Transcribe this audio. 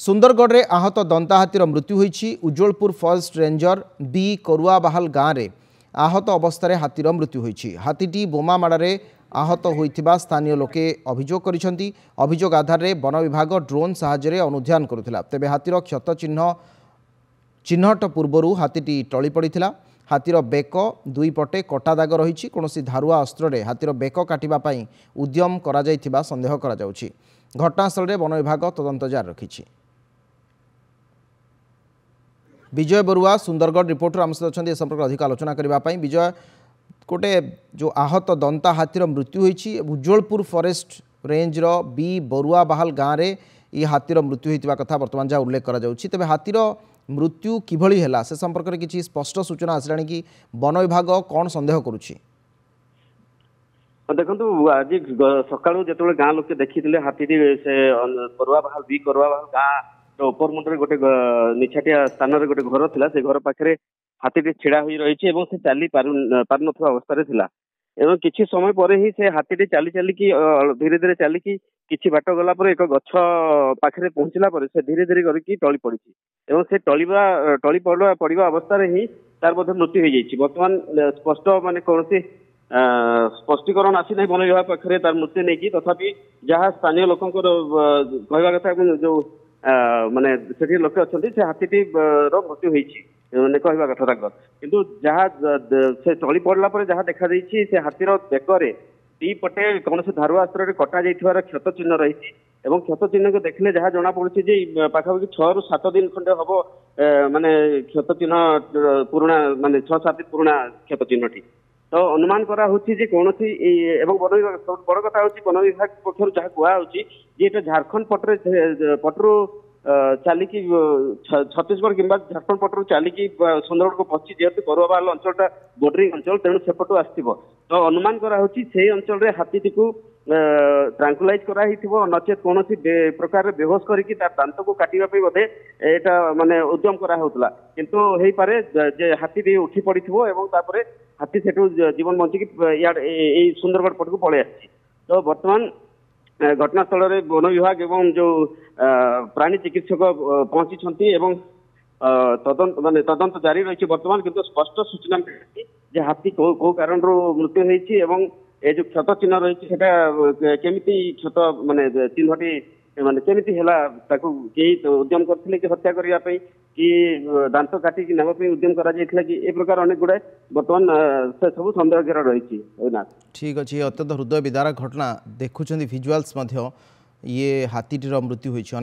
सुंदरगढ़ में आहत दंता हाथीर मृत्यु होईछि। उज्जवलपुर फॉरेस्ट रेंजर बी करुआबाहाल गाँव में आहत अवस्था हाथीर मृत्यु होईछि। हाथीटी बोमा माड़े आहत होइथिबा स्थानीय लोके अभियोग करिसेंति। अभियोग आधार में वन विभाग ड्रोन साहाय्य अनुध्यान करुथिला। तेबे हाथीर क्षत चिन्हट पूर्व हाथीटी टली पड़िथिला। हाथीर बेक दुई पटे कटा दाग रही। कौन धारुआ अस्त्र हाथीर बेक काटिबा उद्यम करा जायथिबा संदेह करा जाउछि। घटनास्थल में वन विभाग तदंत जारी रखिछि। विजय बरुआ सुंदरगढ़ रिपोर्टर आम सहित अच्छा संपर्क अधिक आलोचना करने। विजय, गोटे जो आहत दंता हाथीर मृत्यु होईछि उज्जवलपुर फॉरेस्ट रेंजर बी बरुआबाहाल गाँव में ये हाथीर मृत्यु होता कथा बर्तमान जहाँ उल्लेख करा जाउछि। तेबे हाथीर मृत्यु किभली हैला से संपर्क में किसी स्पष्ट सूचना आसलानी कि वन विभाग कौन संदेह करुछि? देखो आज सका जो गाँ लोक देखी हाथी से बरुआबाहाल बी बरुआबाहाल गाँ उपर मुंडे गोटे निछाटिया स्थान में गोटे घर थिला। से घर पाखे हाथी छिड़ा हुई रही से चली पार नथिबा अवस्था थिला। एवं किछि समय पर ही से हाथी चली चली धीरे धीरे चली किछि बाट गला पर एक गछ पाखे पहुंचला पर से धीरे धीरे करके टली पड़ी एवं से टली पड़ा अवस्था ही तार मृत्यु हो जाइए। बर्तमान स्पष्ट माने कौन स्पष्टीकरण आसी ना वन विभाग पाखे तार मृत्यु नहीं। तथापि जहाँ स्थानीय लोक कहवा कथा जो माने सेठी लोक अच्छा से हाथी मृत्यु होती मैंने कहवा कथा किंतु जहाँ से टली पड़ला पर जहाँ देखा से हाथीर बेकरे दी पटे कौन से धारुआ अस्त्र कटा जाइथिबार क्षत चिन्ह रही। क्षत चिन्ह को देखने जहाँ जना पड़ी जे पाखापाखि 6 ରୁ 7 दिन खंडे हम माने क्षत चिन्ह पुराणा माने 6-7 दिन पुराणा क्षत चिन्हटी। तो अनुमान करा होछि जे कोनोसी एवं वन विभाग सब बड़ कथा होछि वन विभाग पक्षरु जहाँ कुआ होछि जे एटा झारखंड पटरु चालिकी छत्तीसगढ़ किंबा झारखंड पटरु चालिकी सुंदरगढ़ को पहुंची जेहेतु बरुआबाहाल अंचलटा बॉर्डरिंग अंचल तेणु सेपटू आसथिबो। तो अनुमान करा होछि से अंचल रे हाथीटी को ट्रांकुलाइज करा हिथिबो नचेत कोनोसी प्रकार बेहोश करके तार दांत को काटिबा पे बोधे एटा माने उद्यम करा होतला। किंतु हेई पारे जे हाथी भी उठी पड़िथिबो एवं तापरे हाथी सेठू जीवन बंचिकी ए सुंदरगढ़ पटकू पळे आछि। तो वर्तमान घटनास्थल में वन विभाग एवं जो प्राणी चिकित्सक पहुंची एवं तदंत जारी रही। वर्तमान किंतु स्पष्ट सूचना मिली हाथी को कारण मृत्यु होती एवं ए जो क्षत चिन्ह रही केमिति क्षत माने चिन्हटी माने केमिति हैला ताकू केही उद्यम करथिले कि हत्या करिया पई कि दांत काटी कि नेबा पई उद्यम करा जायथिला कि ए प्रकार अनेक गुडे वर्तमान से सब संदेह घेरा रही। ठीक अच्छे अत्यंत हृदय विदारक घटना देखुं भिजुआल्स ये हाथीटीर मृत्यु होइछि।